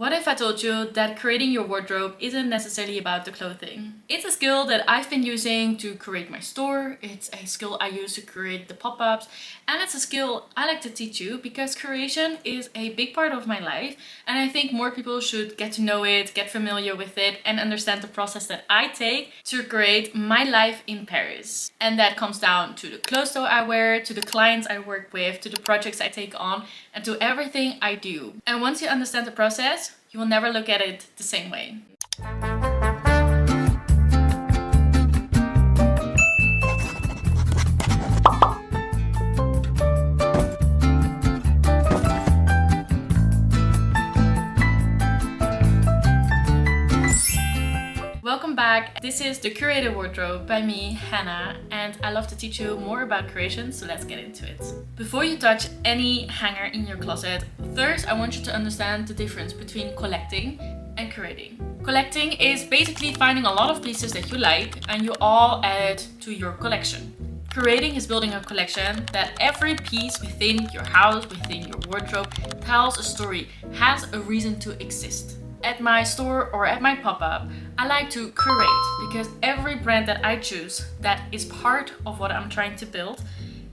What if I told you that creating your wardrobe isn't necessarily about the clothing? It's a skill that I've been using to create my store, it's a skill I use to create the pop-ups, and it's a skill I like to teach you because curation is a big part of my life, and I think more people should get to know it, get familiar with it, and understand the process that I take to create my life in Paris. And that comes down to the clothes that I wear, to the clients I work with, to the projects I take on, and to everything I do. And once you understand the process, you will never look at it the same way. Welcome back. This is the Curated Wardrobe by me, Hannah, and I love to teach you more about creation, so let's get into it. Before you touch any hanger in your closet, first I want you to understand the difference between collecting and curating. Collecting is basically finding a lot of pieces that you like and you all add it to your collection. Curating is building a collection that every piece within your house, within your wardrobe, tells a story, has a reason to exist. At my store or at my pop-up, I like to curate because every brand that I choose that is part of what I'm trying to build,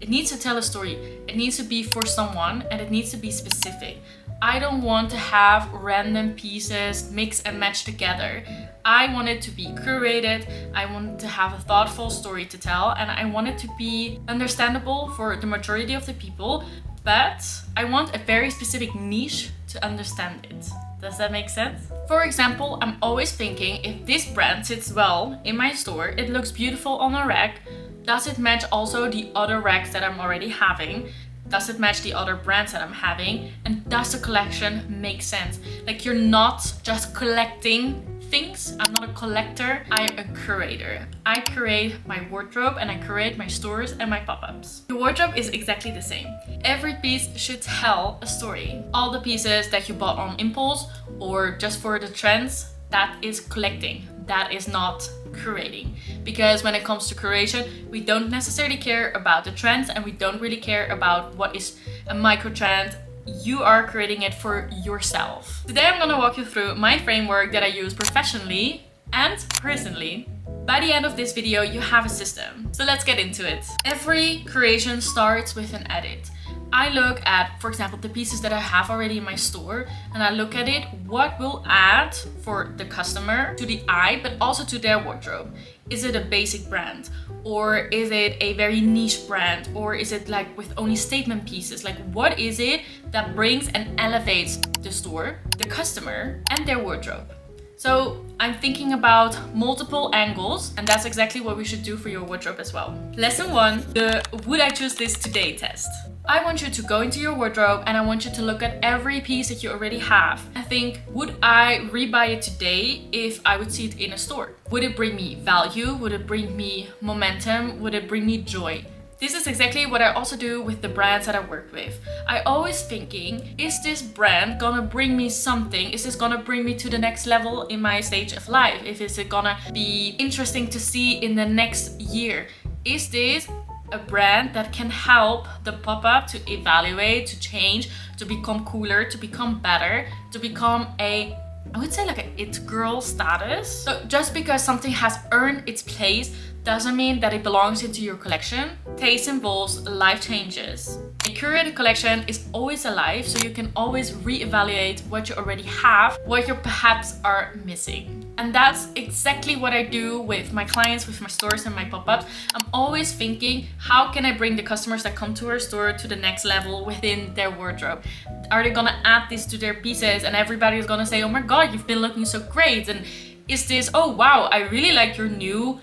it needs to tell a story. It needs to be for someone and it needs to be specific. I don't want to have random pieces mix and match together. I want it to be curated, I want to have a thoughtful story to tell, and I want it to be understandable for the majority of the people, but I want a very specific niche to understand it. Does that make sense? For example, I'm always thinking if this brand sits well in my store, it looks beautiful on a rack, does it match also the other racks that I'm already having? Does it match the other brands that I'm having? And does the collection make sense? Like, you're not just collecting things. I'm not a collector, I'm a curator. I curate my wardrobe and I curate my stores and my pop-ups. The wardrobe is exactly the same. Every piece should tell a story. All the pieces that you bought on impulse or just for the trends, that is collecting. That is not curating. Because when it comes to curation, we don't necessarily care about the trends and we don't really care about what is a micro trend. You are creating it for yourself. Today I'm gonna walk you through my framework that I use professionally and personally. By the end of this video, you have a system. So let's get into it. Every creation starts with an edit. I look at, for example, the pieces that I have already in my store, and I look at it, what will add for the customer to the eye, but also to their wardrobe. Is it a basic brand? Or is it a very niche brand? Or is it like with only statement pieces? Like, what is it that brings and elevates the store, the customer, and their wardrobe? So I'm thinking about multiple angles, and that's exactly what we should do for your wardrobe as well. Lesson 1, the would I choose this today test. I want you to go into your wardrobe and I want you to look at every piece that you already have and think, would I rebuy it today if I would see it in a store? Would it bring me value? Would it bring me momentum? Would it bring me joy? This is exactly what I also do with the brands that I work with. I always thinking, is this brand gonna bring me something? Is this gonna bring me to the next level in my stage of life? Is it gonna be interesting to see in the next year? Is this a brand that can help the pop-up to evaluate, to change, to become cooler, to become better, to become I would say like a it girl status? So just because something has earned its place doesn't mean that it belongs into your collection. Taste involves life changes. A curated collection is always alive, so you can always reevaluate what you already have, what you perhaps are missing. And that's exactly what I do with my clients, with my stores and my pop-ups. I'm always thinking, how can I bring the customers that come to our store to the next level within their wardrobe? Are they gonna add this to their pieces and everybody's gonna say, oh my god, you've been looking so great? And is this, oh wow, I really like your new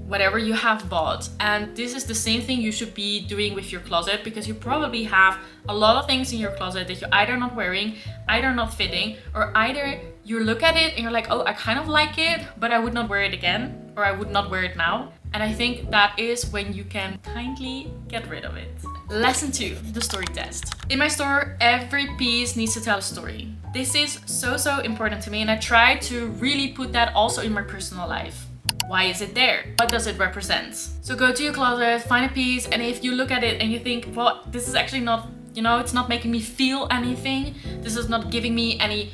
whatever you have bought. And this is the same thing you should be doing with your closet, because you probably have a lot of things in your closet that you're either not wearing, either not fitting, or either you look at it and you're like, oh, I kind of like it, but I would not wear it again, or I would not wear it now. And I think that is when you can kindly get rid of it. Lesson 2, the story test. In my store, every piece needs to tell a story. This is so important to me, and I try to really put that also in my personal life. Why is it there? What does it represent? So go to your closet, find a piece, and if you look at it and you think, well, this is actually not, it's not making me feel anything, this is not giving me any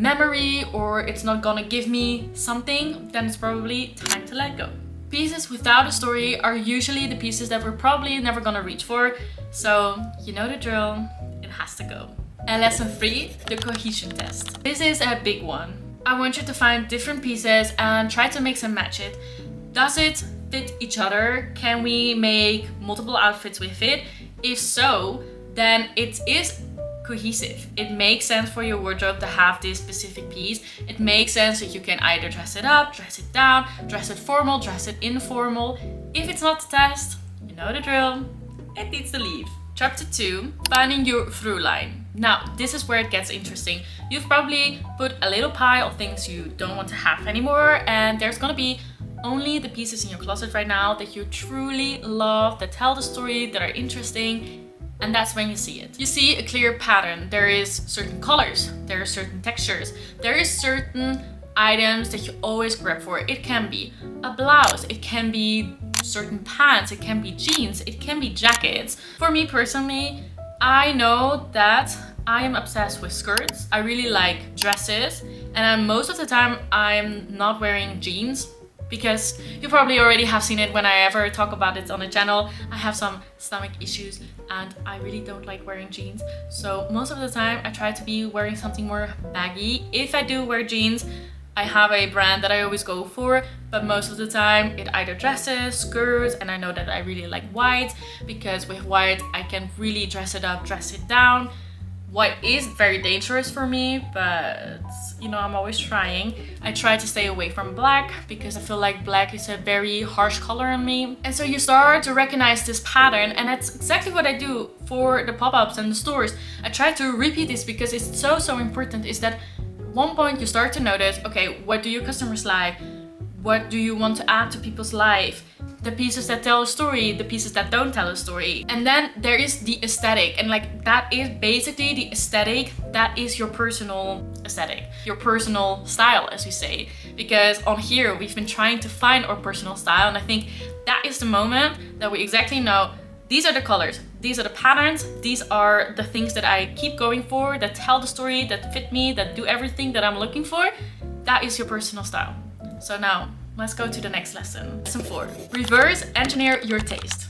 memory or it's not gonna give me something, then it's probably time to let go. Pieces without a story are usually the pieces that we're probably never gonna reach for, so you know the drill, it has to go. And lesson 3, the cohesion test. This is a big one. I want you to find different pieces and try to mix and match it. Does it fit each other? Can we make multiple outfits with it? If so, then it is cohesive. It makes sense for your wardrobe to have this specific piece. It makes sense that you can either dress it up, dress it down, dress it formal, dress it informal. If it's not the test, you know the drill, it needs to leave. Chapter 2, finding your through line. Now, this is where it gets interesting. You've probably put a little pile of things you don't want to have anymore, and there's gonna be only the pieces in your closet right now that you truly love, that tell the story, that are interesting. And that's when you see it. You see a clear pattern. There is certain colors, there are certain textures, there is certain items that you always grab for. It can be a blouse, it can be certain pants, it can be jeans, it can be jackets. For me personally, I know that I am obsessed with skirts. I really like dresses, and most of the time I'm not wearing jeans, because you probably already have seen it when I ever talk about it on the channel. I have some stomach issues and I really don't like wearing jeans. So most of the time I try to be wearing something more baggy. If I do wear jeans, I have a brand that I always go for, but most of the time it either dresses, skirts, and I know that I really like white, because with white I can really dress it up, dress it down. White is very dangerous for me, but you know, I'm always trying. I try to stay away from black because I feel like black is a very harsh color on me. And so you start to recognize this pattern, and that's exactly what I do for the pop-ups and the stores. I try to repeat this because it's so important, is that at one point you start to notice, okay, what do your customers like? What do you want to add to people's life? The pieces that tell a story, the pieces that don't tell a story. And then there is the aesthetic, and like that is basically the aesthetic, that is your personal aesthetic, your personal style, as we say. Because on here we've been trying to find our personal style, and I think that is the moment that we exactly know, these are the colors, these are the patterns, these are the things that I keep going for, that tell the story, that fit me, that do everything that I'm looking for. That is your personal style. So now, let's go to the next lesson. Lesson 4. Reverse engineer your taste.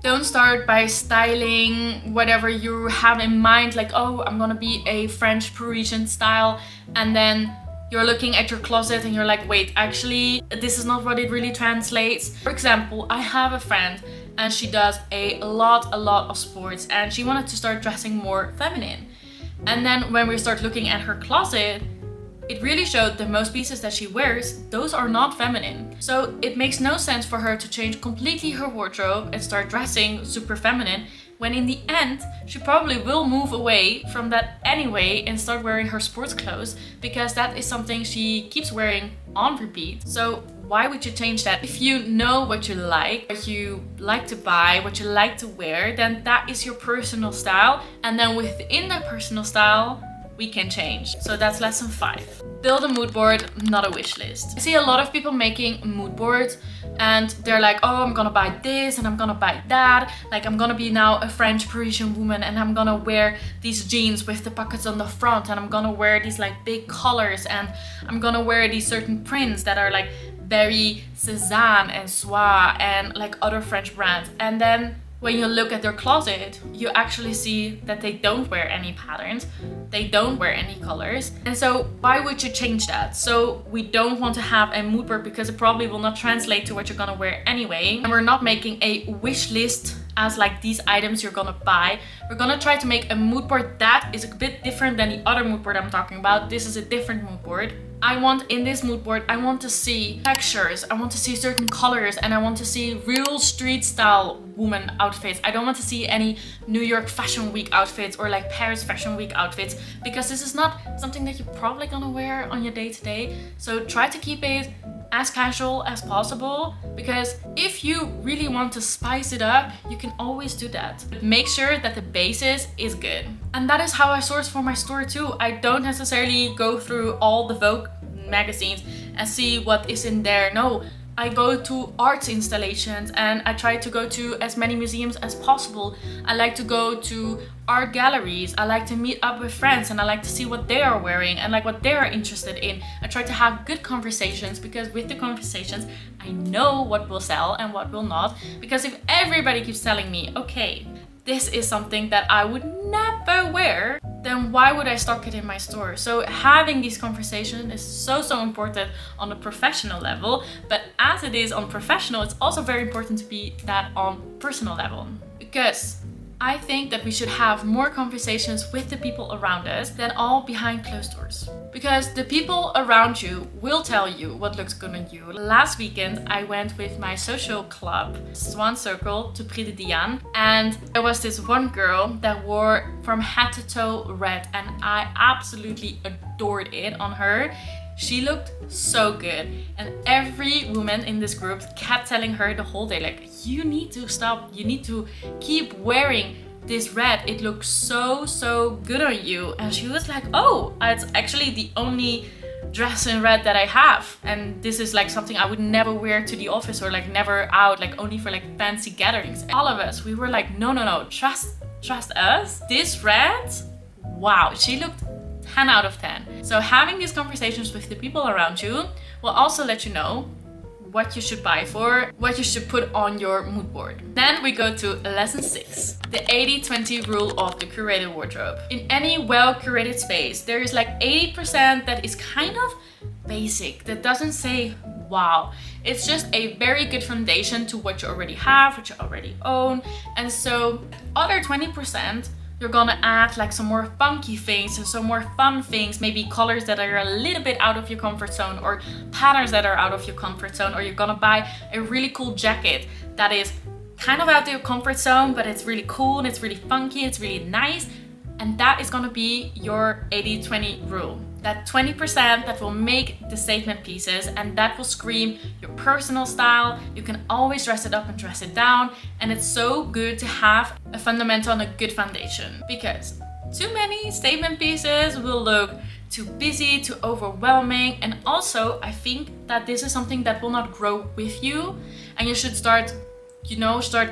Don't start by styling whatever you have in mind, like, oh, I'm gonna be a French Parisian style, and then you're looking at your closet and you're like, wait, actually, this is not what it really translates. For example, I have a friend and she does a lot of sports, and she wanted to start dressing more feminine. And then when we start looking at her closet, it really showed that most pieces that she wears, those are not feminine. So it makes no sense for her to change completely her wardrobe and start dressing super feminine, when in the end, she probably will move away from that anyway and start wearing her sports clothes, because that is something she keeps wearing on repeat. So why would you change that? If you know what you like to buy, what you like to wear, then that is your personal style. And then within that personal style, we can change. So that's lesson 5. Build a mood board, not a wish list. I see a lot of people making mood boards and they're like, oh, I'm gonna buy this and I'm gonna buy that. Like, I'm gonna be now a French Parisian woman and I'm gonna wear these jeans with the pockets on the front, and I'm gonna wear these like big collars, and I'm gonna wear these certain prints that are like very Cézanne and Soie and like other French brands. And then when you look at their closet, you actually see that they don't wear any patterns, they don't wear any colors. And so why would you change that? So we don't want to have a mood board because it probably will not translate to what you're gonna wear anyway. And we're not making a wish list as like these items you're gonna buy. We're gonna try to make a mood board that is a bit different than the other mood board I'm talking about. This is a different mood board. I want in this mood board, I want to see textures, I want to see certain colors, and I want to see real street style woman outfits. I don't want to see any New York Fashion Week outfits or like Paris Fashion Week outfits, because this is not something that you're probably gonna wear on your day-to-day. So try to keep it as casual as possible, because if you really want to spice it up, you can always do that. But make sure that the basis is good. And that is how I source for my store too. I don't necessarily go through all the Vogue magazines and see what is in there. No, I go to art installations and I try to go to as many museums as possible. I like to go to art galleries. I like to meet up with friends and I like to see what they are wearing and like what they are interested in. I try to have good conversations because with the conversations I know what will sell and what will not. Because if everybody keeps telling me, okay, this is something that I would never wear, then why would I stock it in my store? So having these conversations is so important on a professional level, but as it is on professional, it's also very important to be that on personal level. Because I think that we should have more conversations with the people around us than all behind closed doors. Because the people around you will tell you what looks good on you. Last weekend, I went with my social club, Swan Circle, to Prix de Diane. And there was this one girl that wore from head to toe red. And I absolutely adored it on her. She looked so good. And every woman in this group kept telling her the whole day, like, you need to stop, you need to keep wearing this red. It looks so good on you. And she was like, oh, it's actually the only dress in red that I have. And this is like something I would never wear to the office or like never out, like only for like fancy gatherings. All of us, we were like, no, trust us. This red, wow, she looked 10 out of 10. So having these conversations with the people around you will also let you know what you should buy for, what you should put on your mood board. Then we go to lesson 6, the 80-20 rule of the curated wardrobe. In any well-curated space, there is like 80% that is kind of basic, that doesn't say wow. It's just a very good foundation to what you already have, what you already own. And so other 20%, you're gonna add like some more funky things and some more fun things, maybe colors that are a little bit out of your comfort zone or patterns that are out of your comfort zone, or you're gonna buy a really cool jacket that is kind of out of your comfort zone, but it's really cool and it's really funky, it's really nice. And that is gonna be your 80-20 rule. That 20% that will make the statement pieces and that will scream your personal style. You can always dress it up and dress it down. And it's so good to have a fundamental and a good foundation, because too many statement pieces will look too busy, too overwhelming. And also I think that this is something that will not grow with you, and you should start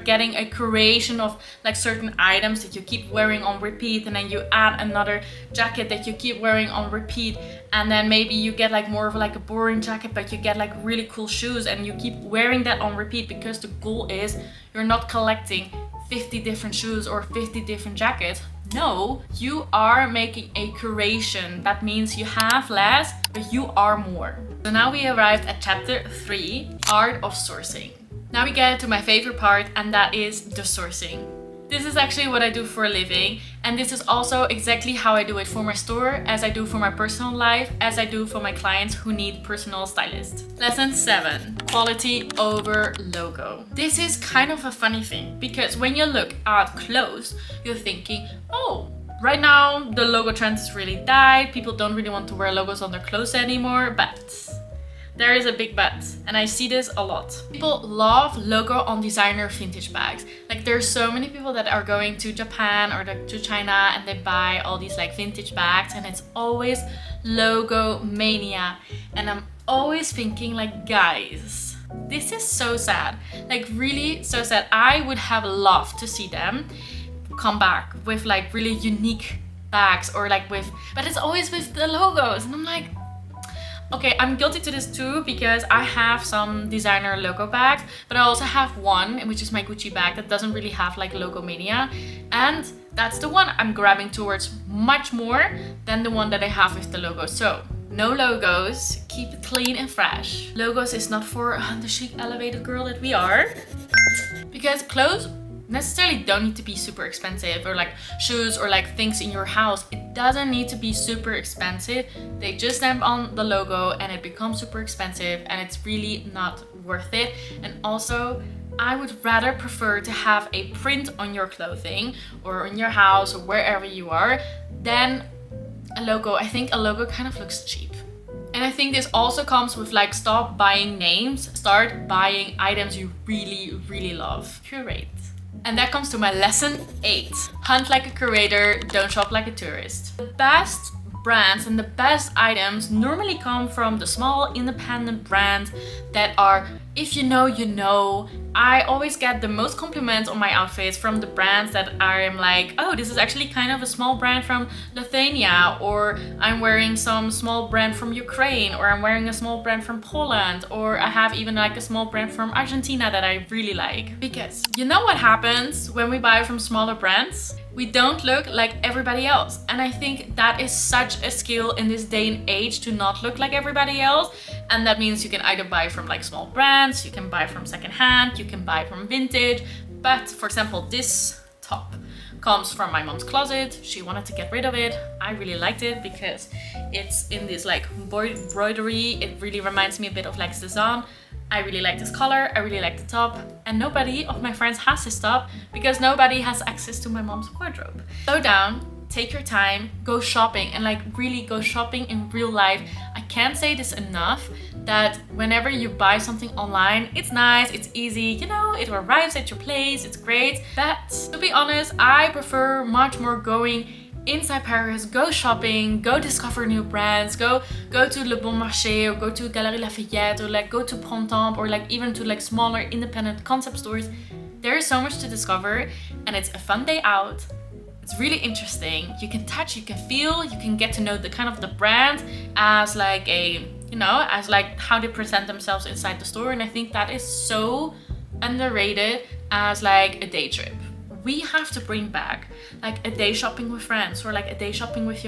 getting a curation of like certain items that you keep wearing on repeat, and then you add another jacket that you keep wearing on repeat, and then maybe you get like more of like a boring jacket, but you get like really cool shoes and you keep wearing that on repeat, because the goal is you're not collecting 50 different shoes or 50 different jackets. No, you are making a curation. That means you have less, but you are more. So now we arrived at chapter 3, Art of Sourcing. Now we get to my favorite part, and that is the sourcing. This is actually what I do for a living, and this is also exactly how I do it for my store, as I do for my personal life, as I do for my clients who need personal stylists. Lesson 7, quality over logo. This is kind of a funny thing, because when you look at clothes, you're thinking, oh, right now the logo trend is really died, people don't really want to wear logos on their clothes anymore, but there is a big but, and I see this a lot. People love logo on designer vintage bags. Like there's so many people that are going to Japan or to China and they buy all these like vintage bags, and it's always logo mania. And I'm always thinking like, guys, this is so sad. Like really so sad. I would have loved to see them come back with like really unique bags, or like but it's always with the logos, and I'm like, okay, I'm guilty to this too, because I have some designer logo bags, but I also have one, which is my Gucci bag, that doesn't really have like logo mania. And that's the one I'm grabbing towards much more than the one that I have with the logo. So no logos, keep it clean and fresh. Logos is not for the chic elevated girl that we are, because clothes necessarily don't need to be super expensive, or like shoes or like things in your house. It doesn't need to be super expensive. They just stamp on the logo and it becomes super expensive, and it's really not worth it. And also, I would rather prefer to have a print on your clothing or in your house or wherever you are than a logo. I think a logo kind of looks cheap. And I think this also comes with like, stop buying names, start buying items you really love. Curate. And that comes to my lesson 8. Hunt like a curator, don't shop like a tourist. The best brands and the best items normally come from the small independent brands that are, if you know, you know. I always get the most compliments on my outfits from the brands that I am like, oh, this is actually kind of a small brand from Lithuania, or I'm wearing some small brand from Ukraine, or I'm wearing a small brand from Poland, or I have even like a small brand from Argentina that I really like. Because you know what happens when we buy from smaller brands? We don't look like everybody else. And I think that is such a skill in this day and age, to not look like everybody else. And that means you can either buy from like small brands, you can buy from secondhand, you can buy from vintage. But for example, this top comes from my mom's closet. She wanted to get rid of it. I really liked it because it's in this like embroidery. It really reminds me a bit of like Cezanne. I really like this color, I really like the top, and nobody of my friends has this top because nobody has access to my mom's wardrobe. Slow down, take your time, go shopping, and like really go shopping in real life. I can't say this enough, that whenever you buy something online, it's nice, it's easy, you know, it arrives at your place, it's great. But to be honest, I prefer much more going inside Paris, go shopping, go discover new brands, go to Le Bon Marché, or go to Galeries Lafayette, or like go to Printemps, or like even to like smaller independent concept stores. There is so much to discover, and it's a fun day out. It's really interesting. You can touch, you can feel, you can get to know the kind of the brand as like a, you know, as like how they present themselves inside the store. And I think that is so underrated as like a day trip. We have to bring back like a day shopping with friends, or like a day shopping with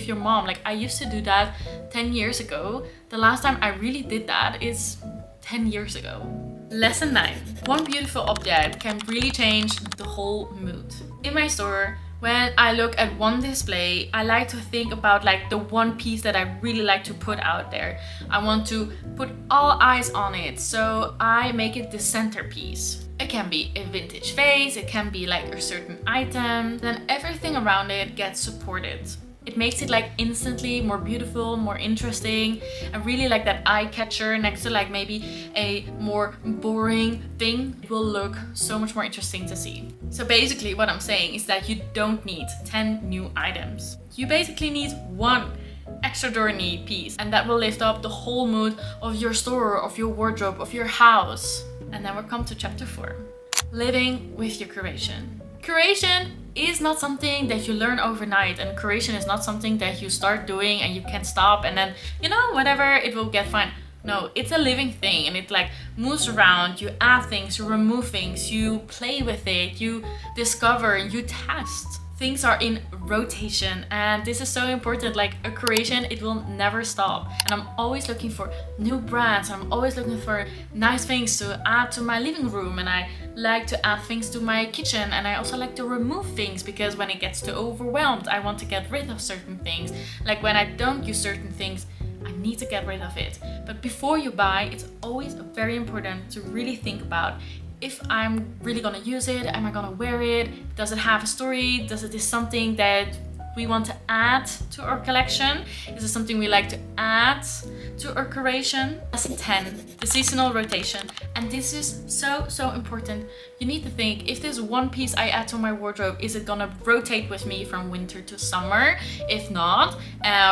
your mom. Like I used to do that 10 years ago. The last time I really did that is 10 years ago. Lesson 9. One beautiful object can really change the whole mood. In my store, when I look at one display, I like to think about like the one piece that I really like to put out there. I want to put all eyes on it, so I make it the centerpiece. It can be a vintage vase, it can be like a certain item, then everything around it gets supported. It makes it like instantly more beautiful, more interesting, and really like that eye catcher next to like maybe a more boring thing. It will look so much more interesting to see. So basically what I'm saying is that you don't need 10 new items. You basically need one extraordinary piece, and that will lift up the whole mood of your store, of your wardrobe, of your house. And then we'll come to chapter 4. Living with your curation. Curation is not something that you learn overnight, and curation is not something that you start doing and you can't stop and then, you know, whatever, it will get fine. No, it's a living thing, and it like moves around. You add things, you remove things, you play with it, you discover, you test. Things are in rotation, and this is so important. Like a curation, it will never stop, and I'm always looking for new brands. I'm always looking for nice things to add to my living room, and I like to add things to my kitchen, and I also like to remove things because when it gets too overwhelmed, I want to get rid of certain things. Like when I don't use certain things, I need to get rid of it. But before you buy, it's always very important to really think about, if I'm really gonna use it, am I gonna wear it? Does it have a story? Does it is something that we want to add to our collection? Is it something we like to add to our curation? Lesson 10, the seasonal rotation. And this is so important. You need to think, if this one piece I add to my wardrobe, is it gonna rotate with me from winter to summer? If not,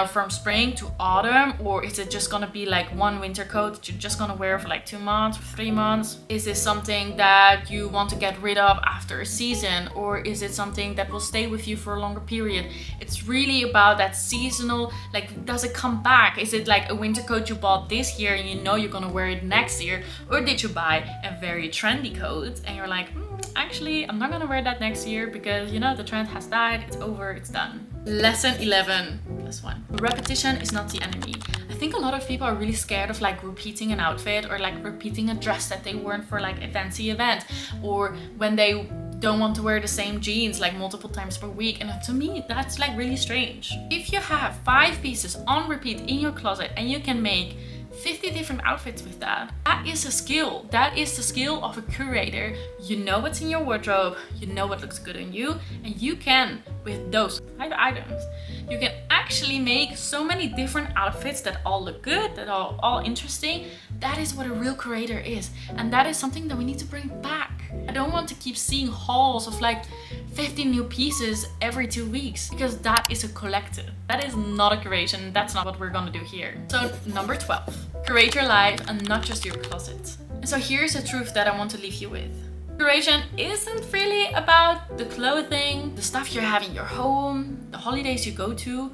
from spring to autumn, or is it just gonna be like one winter coat that you're just gonna wear for like 2 months, 3 months? Is this something that you want to get rid of after a season, or is it something that will stay with you for a longer period? It's really about that seasonal, like, does it come back? Is it like a winter coat you bought this year and you know you're gonna wear it next year? Or did you buy a very trendy coat and you're like, actually, I'm not gonna wear that next year because, you know, the trend has died, it's over, it's done. Lesson 11, plus 1. Repetition is not the enemy. I think a lot of people are really scared of like repeating an outfit, or like repeating a dress that they worn for like a fancy event, or when they don't want to wear the same jeans like multiple times per week. And to me, that's like really strange. If you have 5 pieces on repeat in your closet and you can make 50 different outfits with that, that is a skill. That is the skill of a curator. You know what's in your wardrobe, you know what looks good on you, and you can, with those 5 items, you can actually make so many different outfits that all look good, that are all interesting. That is what a real curator is, and that is something that we need to bring back. I don't want to keep seeing hauls of like 50 new pieces every 2 weeks, because that is a collective. That is not a curation. That's not what we're gonna do here. So number 12, curate your life and not just your closet. And so here's a truth that I want to leave you with. Curation isn't really about the clothing, the stuff you have in your home, the holidays you go to.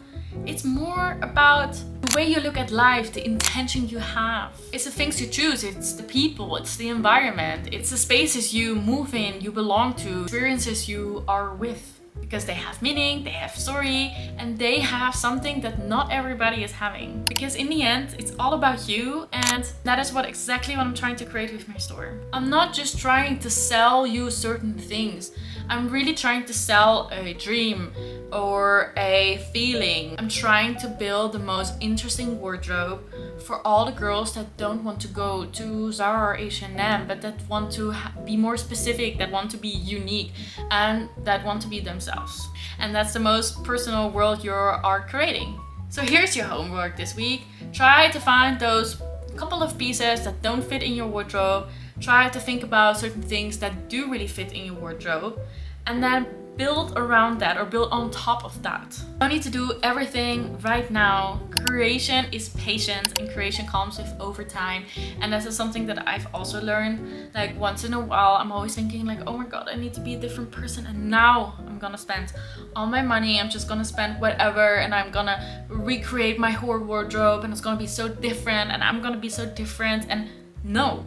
It's more about the way you look at life, the intention you have. It's the things you choose, it's the people, it's the environment, it's the spaces you move in, you belong to, experiences you are with. Because they have meaning, they have story, and they have something that not everybody is having. Because in the end, it's all about you, and that is exactly what I'm trying to create with my store. I'm not just trying to sell you certain things. I'm really trying to sell a dream or a feeling. I'm trying to build the most interesting wardrobe for all the girls that don't want to go to Zara or H&M, but that want to be more specific, that want to be unique, and that want to be themselves. And that's the most personal world you are creating. So here's your homework this week. Try to find those couple of pieces that don't fit in your wardrobe. Try to think about certain things that do really fit in your wardrobe, and then build around that or build on top of that. You don't need to do everything right now. Creation is patient, and creation comes with overtime. And this is something that I've also learned. Like once in a while, I'm always thinking like, oh my god, I need to be a different person. And now I'm gonna spend all my money. I'm just gonna spend whatever, and I'm gonna recreate my whole wardrobe, and it's gonna be so different, and I'm gonna be so different. And no.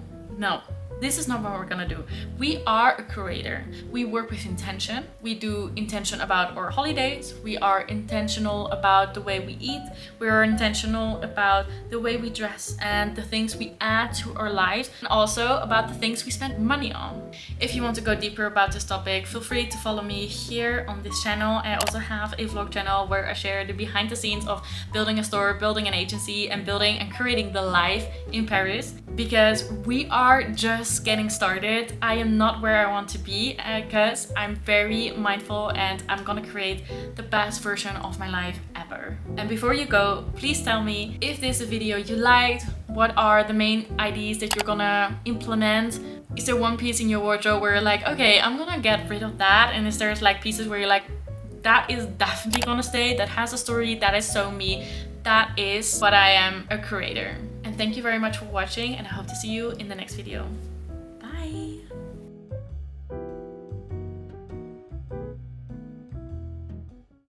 This is not what we're gonna do. We are a curator. We work with intention. We do intention about our holidays. We are intentional about the way we eat. We are intentional about the way we dress and the things we add to our lives, and also about the things we spend money on. If you want to go deeper about this topic, feel free to follow me here on this channel. I also have a vlog channel where I share the behind the scenes of building a store, building an agency, and building and curating the life in Paris. Because we are just getting started. I am not where I want to be because I'm very mindful, and I'm gonna create the best version of my life ever. And before you go, please tell me if this is a video you liked. What are the main ideas that you're gonna implement? Is there one piece in your wardrobe where you're like, okay, I'm gonna get rid of that? And is there like pieces where you're like, that is definitely gonna stay, that has a story, that is so me, that is what I am, a curator. And thank you very much for watching, and I hope to see you in the next video. Bye!